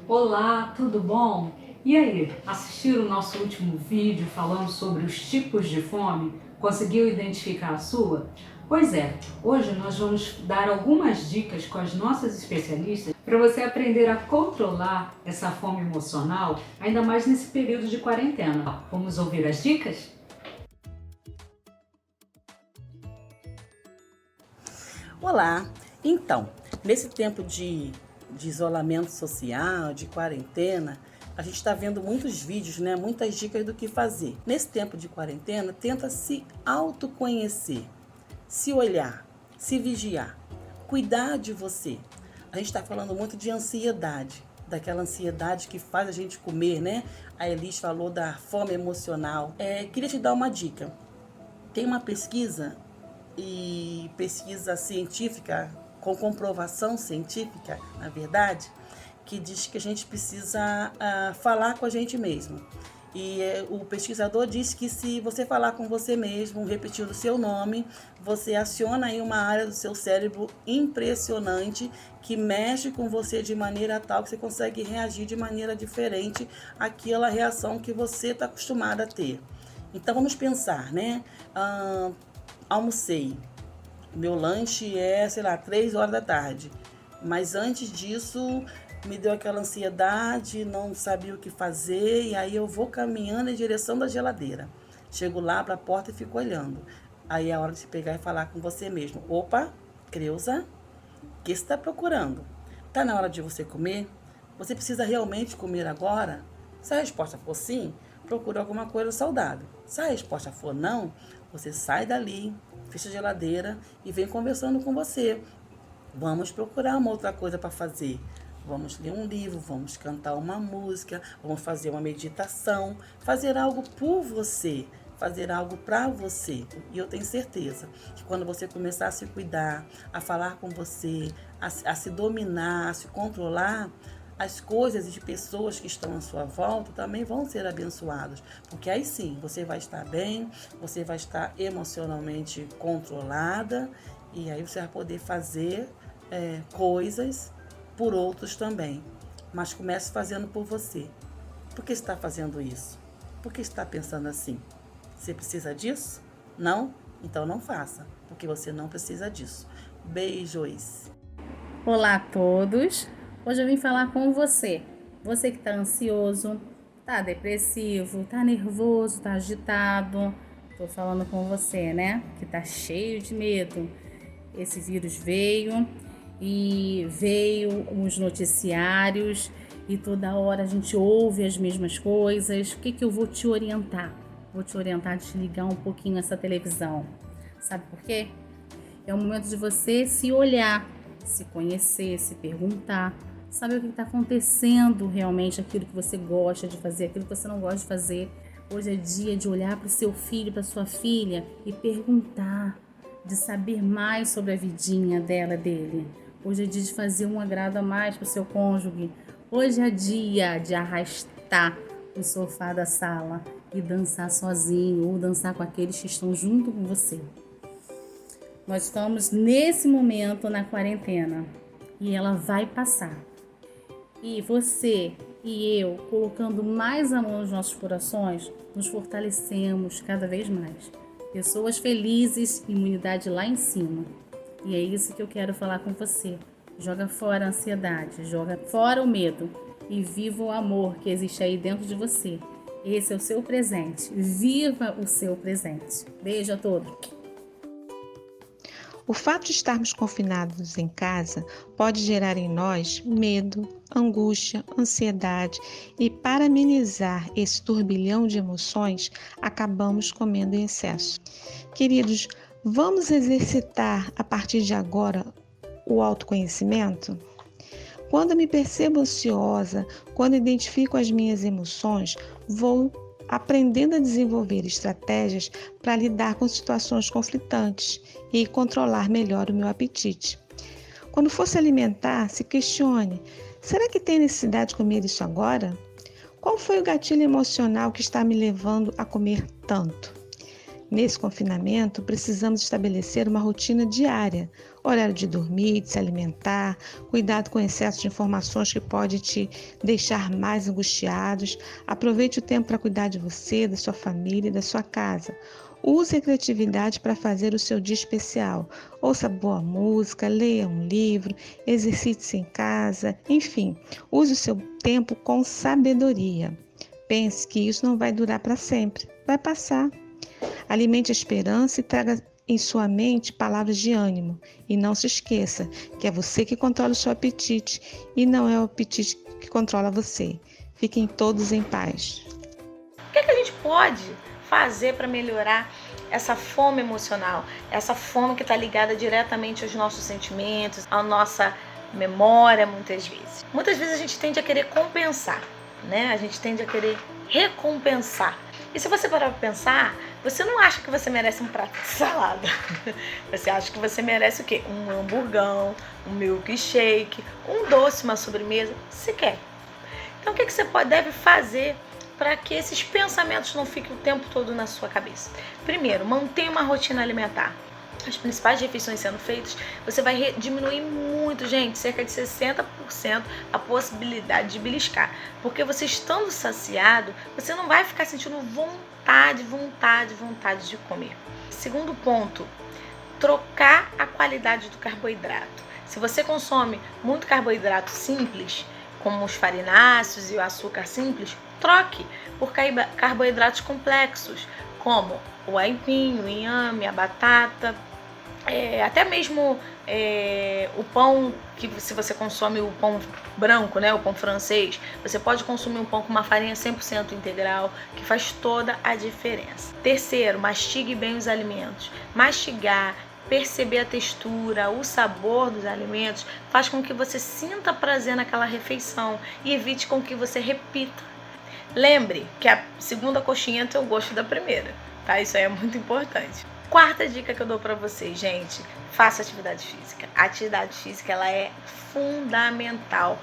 Olá, tudo bom? E aí, assistiram o nosso último vídeo falando sobre os tipos de fome? Conseguiu identificar a sua? Pois é, hoje nós vamos dar algumas dicas com as nossas especialistas para você aprender a controlar essa fome emocional, ainda mais nesse período de quarentena. Vamos ouvir as dicas? Olá! Então, nesse tempo de isolamento social, de quarentena, a gente está vendo muitos vídeos, né? Muitas dicas do que fazer. Nesse tempo de quarentena, tenta se autoconhecer, se olhar, se vigiar, cuidar de você. A gente está falando muito de ansiedade, daquela ansiedade que faz a gente comer, né? A Elis falou da fome emocional. Queria te dar uma dica. Tem uma pesquisa científica, com comprovação científica, na verdade, que diz que a gente precisa falar com a gente mesmo. E o pesquisador diz que se você falar com você mesmo, repetindo o seu nome, você aciona aí uma área do seu cérebro impressionante que mexe com você de maneira tal que você consegue reagir de maneira diferente àquela reação que você está acostumado a ter. Então vamos pensar, né? Almocei. Meu lanche é, 3 horas da tarde. Mas antes disso, me deu aquela ansiedade, não sabia o que fazer, e aí eu vou caminhando em direção da geladeira. Chego lá para a porta e fico olhando. Aí é a hora de se pegar e falar com você mesmo. Opa, Creuza, o que você está procurando? Está na hora de você comer? Você precisa realmente comer agora? Se a resposta for sim, procura alguma coisa saudável. Se a resposta for não, você sai dali, fecha a geladeira e vem conversando com você. Vamos procurar uma outra coisa para fazer. Vamos ler um livro, vamos cantar uma música, vamos fazer uma meditação, fazer algo por você, fazer algo para você. E eu tenho certeza que quando você começar a se cuidar, a falar com você, a se dominar, a se controlar, as coisas e de pessoas que estão à sua volta também vão ser abençoadas. Porque aí sim, você vai estar bem, você vai estar emocionalmente controlada e aí você vai poder fazer coisas por outros também. Mas comece fazendo por você. Por que está fazendo isso? Por que está pensando assim? Você precisa disso? Não? Então não faça, porque você não precisa disso. Beijos! Olá a todos! Hoje eu vim falar com você. Você que está ansioso, está depressivo, está nervoso, está agitado. Estou falando com você, né? Que está cheio de medo. Esse vírus veio os noticiários e toda hora a gente ouve as mesmas coisas. O que eu vou te orientar? Vou te orientar a desligar um pouquinho essa televisão. Sabe por quê? É o momento de você se olhar, se conhecer, se perguntar, saber o que está acontecendo realmente, aquilo que você gosta de fazer, aquilo que você não gosta de fazer. Hoje é dia de olhar para o seu filho, para sua filha e perguntar, de saber mais sobre a vidinha dele. Hoje é dia de fazer um agrado a mais para o seu cônjuge. Hoje é dia de arrastar o sofá da sala e dançar sozinho ou dançar com aqueles que estão junto com você. Nós estamos nesse momento na quarentena e ela vai passar. E você e eu, colocando mais amor nos nossos corações, nos fortalecemos cada vez mais. Pessoas felizes, imunidade lá em cima. E é isso que eu quero falar com você. Joga fora a ansiedade, joga fora o medo e viva o amor que existe aí dentro de você. Esse é o seu presente. Viva o seu presente. Beijo a todos. O fato de estarmos confinados em casa pode gerar em nós medo, angústia, ansiedade e, para amenizar esse turbilhão de emoções, acabamos comendo em excesso. Queridos, vamos exercitar a partir de agora o autoconhecimento? Quando eu me percebo ansiosa, quando identifico as minhas emoções, vou aprendendo a desenvolver estratégias para lidar com situações conflitantes e controlar melhor o meu apetite. Quando for se alimentar, se questione: será que tem necessidade de comer isso agora? Qual foi o gatilho emocional que está me levando a comer tanto? Nesse confinamento, precisamos estabelecer uma rotina diária, horário de dormir, de se alimentar, cuidado com o excesso de informações que pode te deixar mais angustiados. Aproveite o tempo para cuidar de você, da sua família e da sua casa. Use a criatividade para fazer o seu dia especial. Ouça boa música, leia um livro, exercite-se em casa, enfim, use o seu tempo com sabedoria. Pense que isso não vai durar para sempre, vai passar. Alimente a esperança e traga em sua mente palavras de ânimo. E não se esqueça que é você que controla o seu apetite e não é o apetite que controla você. Fiquem todos em paz. O que a gente pode fazer para melhorar essa fome emocional, essa fome que está ligada diretamente aos nossos sentimentos, à nossa memória, muitas vezes. Muitas vezes a gente tende a querer compensar, né? A gente tende a querer recompensar. E se você parar para pensar, você não acha que você merece um prato de salada. Você acha que você merece o quê? Um hamburgão, um milkshake, um doce, uma sobremesa, se quer. Então o que você deve fazer para que esses pensamentos não fiquem o tempo todo na sua cabeça? Primeiro, mantenha uma rotina alimentar. As principais refeições sendo feitas, você vai diminuir muito, gente, cerca de 60% a possibilidade de beliscar. Porque você estando saciado, você não vai ficar sentindo vontade de comer. Segundo ponto, trocar a qualidade do carboidrato. Se você consome muito carboidrato simples, como os farináceos e o açúcar simples, troque por carboidratos complexos, como o aipim, o inhame, a batata, até mesmo o pão, que se você consome o pão branco, né, o pão francês, você pode consumir um pão com uma farinha 100% integral, que faz toda a diferença. Terceiro, mastigue bem os alimentos. Mastigar, perceber a textura, o sabor dos alimentos, faz com que você sinta prazer naquela refeição e evite com que você repita. Lembre que a segunda coxinha tem o gosto da primeira, tá? Isso aí é muito importante. Quarta dica que eu dou para vocês, gente, faça atividade física. A atividade física, ela é fundamental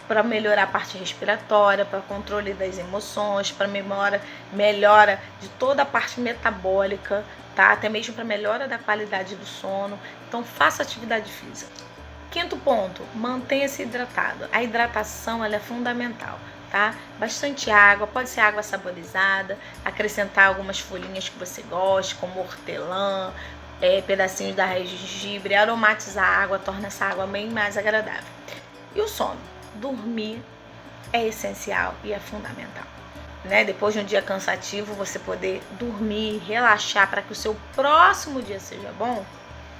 para melhorar a parte respiratória, para controle das emoções, para melhora de toda a parte metabólica, tá? Até mesmo para melhora da qualidade do sono. Então faça atividade física. Quinto ponto, mantenha-se hidratado. A hidratação, ela é fundamental, tá? Bastante água, pode ser água saborizada, acrescentar algumas folhinhas que você goste, como hortelã, pedacinhos da raiz de gengibre, aromatizar a água, torna essa água bem mais agradável. E o sono? Dormir é essencial e é fundamental, né? Depois de um dia cansativo, você poder dormir, relaxar para que o seu próximo dia seja bom,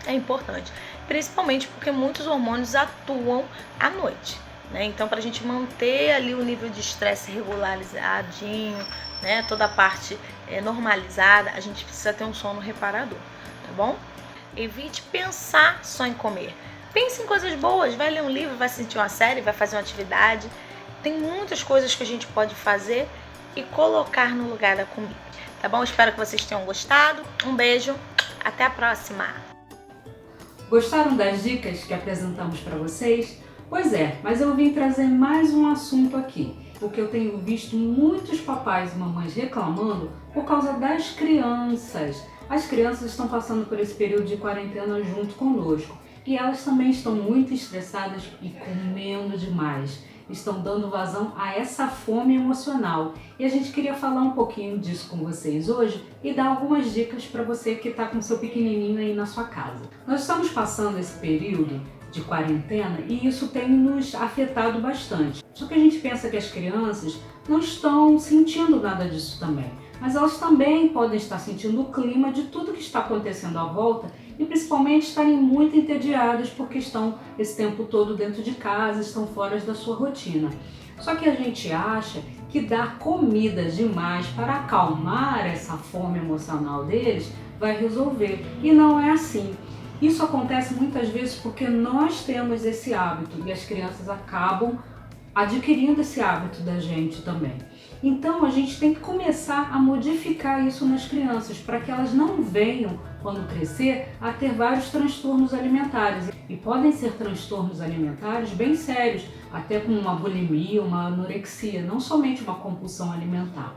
é importante, principalmente porque muitos hormônios atuam à noite, né? Então, para a gente manter ali o nível de estresse regularizadinho, né, toda a parte normalizada, a gente precisa ter um sono reparador, tá bom? Evite pensar só em comer. Pense em coisas boas, vai ler um livro, vai assistir uma série, vai fazer uma atividade. Tem muitas coisas que a gente pode fazer e colocar no lugar da comida, tá bom? Espero que vocês tenham gostado. Um beijo, até a próxima! Gostaram das dicas que apresentamos para vocês? Pois é, mas eu vim trazer mais um assunto aqui, porque eu tenho visto muitos papais e mamães reclamando por causa das crianças. As crianças estão passando por esse período de quarentena junto conosco e elas também estão muito estressadas e comendo demais. Estão dando vazão a essa fome emocional. E a gente queria falar um pouquinho disso com vocês hoje e dar algumas dicas para você que está com seu pequenininho aí na sua casa. Nós estamos passando esse período de quarentena e isso tem nos afetado bastante. Só que a gente pensa que as crianças não estão sentindo nada disso também, mas elas também podem estar sentindo o clima de tudo que está acontecendo à volta e principalmente estarem muito entediadas porque estão esse tempo todo dentro de casa, estão fora da sua rotina. Só que a gente acha que dar comida demais para acalmar essa fome emocional deles vai resolver, e não é assim. Isso acontece muitas vezes porque nós temos esse hábito e as crianças acabam adquirindo esse hábito da gente também. Então a gente tem que começar a modificar isso nas crianças para que elas não venham, quando crescer, a ter vários transtornos alimentares. E podem ser transtornos alimentares bem sérios, até com uma bulimia, uma anorexia, não somente uma compulsão alimentar.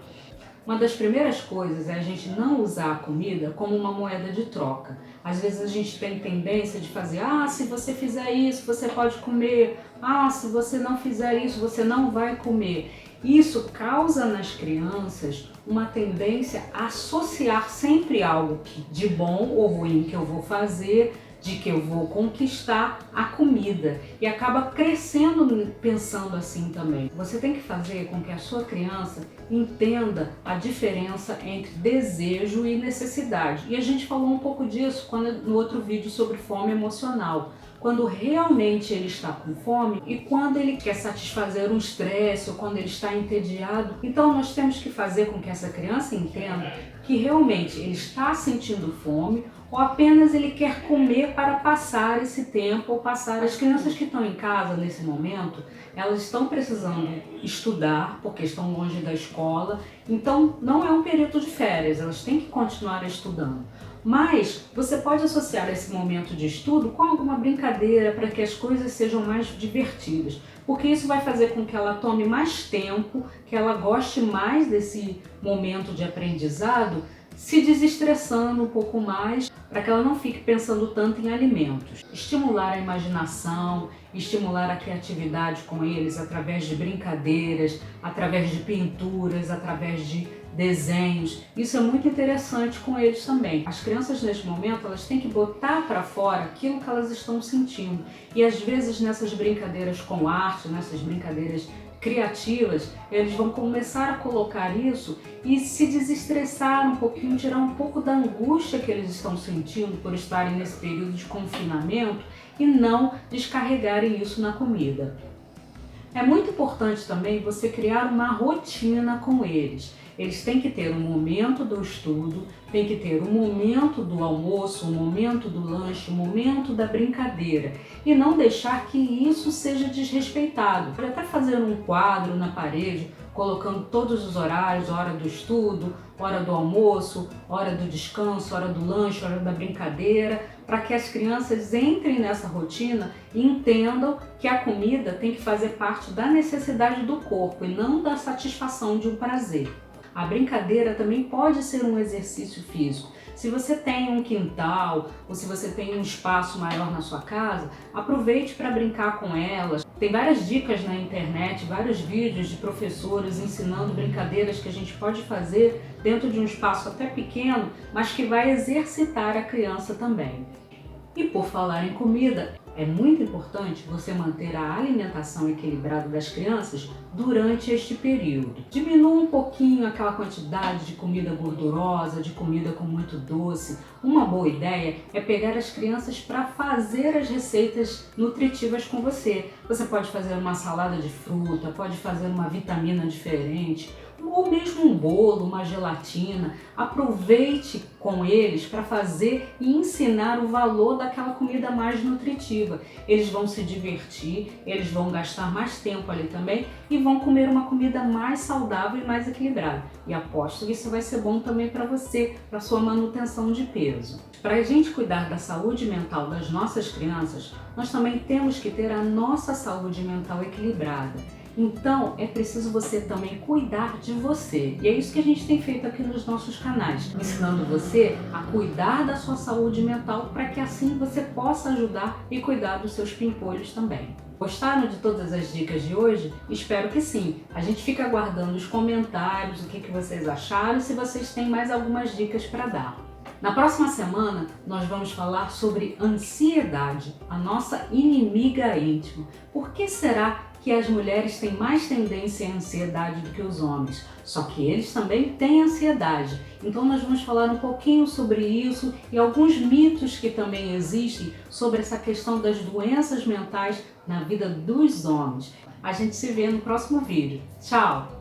Uma das primeiras coisas é a gente não usar a comida como uma moeda de troca. Às vezes a gente tem tendência de fazer, se você fizer isso, você pode comer. Se você não fizer isso, você não vai comer. Isso causa nas crianças uma tendência a associar sempre algo de bom ou ruim que eu vou fazer, de que eu vou conquistar a comida, e acaba crescendo pensando assim também. Você tem que fazer com que a sua criança entenda a diferença entre desejo e necessidade. E a gente falou um pouco disso no outro vídeo sobre fome emocional. Quando realmente ele está com fome e quando ele quer satisfazer um estresse ou quando ele está entediado. Então nós temos que fazer com que essa criança entenda que realmente ele está sentindo fome ou apenas ele quer comer para passar esse tempo ou passar. As crianças que estão em casa nesse momento, elas estão precisando estudar porque estão longe da escola, então não é um período de férias, elas têm que continuar estudando. Mas você pode associar esse momento de estudo com alguma brincadeira para que as coisas sejam mais divertidas, porque isso vai fazer com que ela tome mais tempo, que ela goste mais desse momento de aprendizado, se desestressando um pouco mais, para que ela não fique pensando tanto em alimentos. Estimular a imaginação, estimular a criatividade com eles através de brincadeiras, através de pinturas, através de desenhos. Isso é muito interessante com eles também. As crianças neste momento, elas têm que botar para fora aquilo que elas estão sentindo. E às vezes nessas brincadeiras com arte, nessas brincadeiras criativas, eles vão começar a colocar isso e se desestressar um pouquinho, tirar um pouco da angústia que eles estão sentindo por estarem nesse período de confinamento e não descarregarem isso na comida. É muito importante também você criar uma rotina com eles. Eles têm que ter um momento do estudo, tem que ter um momento do almoço, um momento do lanche, um momento da brincadeira. E não deixar que isso seja desrespeitado. Pode até fazer um quadro na parede, colocando todos os horários, hora do estudo, hora do almoço, hora do descanso, hora do lanche, hora da brincadeira, para que as crianças entrem nessa rotina e entendam que a comida tem que fazer parte da necessidade do corpo e não da satisfação de um prazer. A brincadeira também pode ser um exercício físico. Se você tem um quintal ou se você tem um espaço maior na sua casa, aproveite para brincar com elas. Tem várias dicas na internet, vários vídeos de professores ensinando brincadeiras que a gente pode fazer dentro de um espaço até pequeno, mas que vai exercitar a criança também. E por falar em comida, é muito importante você manter a alimentação equilibrada das crianças durante este período. Diminua um pouquinho aquela quantidade de comida gordurosa, de comida com muito doce. Uma boa ideia é pegar as crianças para fazer as receitas nutritivas com você. Você pode fazer uma salada de fruta, pode fazer uma vitamina diferente, ou mesmo um bolo, uma gelatina. Aproveite com eles para fazer e ensinar o valor daquela comida mais nutritiva. Eles vão se divertir, eles vão gastar mais tempo ali também e vão comer uma comida mais saudável e mais equilibrada. E aposto que isso vai ser bom também para você, para sua manutenção de peso. Para a gente cuidar da saúde mental das nossas crianças, nós também temos que ter a nossa saúde mental equilibrada. Então, é preciso você também cuidar de você. E é isso que a gente tem feito aqui nos nossos canais, ensinando você a cuidar da sua saúde mental para que assim você possa ajudar e cuidar dos seus pimpolhos também. Gostaram de todas as dicas de hoje? Espero que sim. A gente fica aguardando os comentários, o que vocês acharam e se vocês têm mais algumas dicas para dar. Na próxima semana, nós vamos falar sobre ansiedade, a nossa inimiga íntima. Por que será que as mulheres têm mais tendência à ansiedade do que os homens? Só que eles também têm ansiedade. Então nós vamos falar um pouquinho sobre isso e alguns mitos que também existem sobre essa questão das doenças mentais na vida dos homens. A gente se vê no próximo vídeo. Tchau!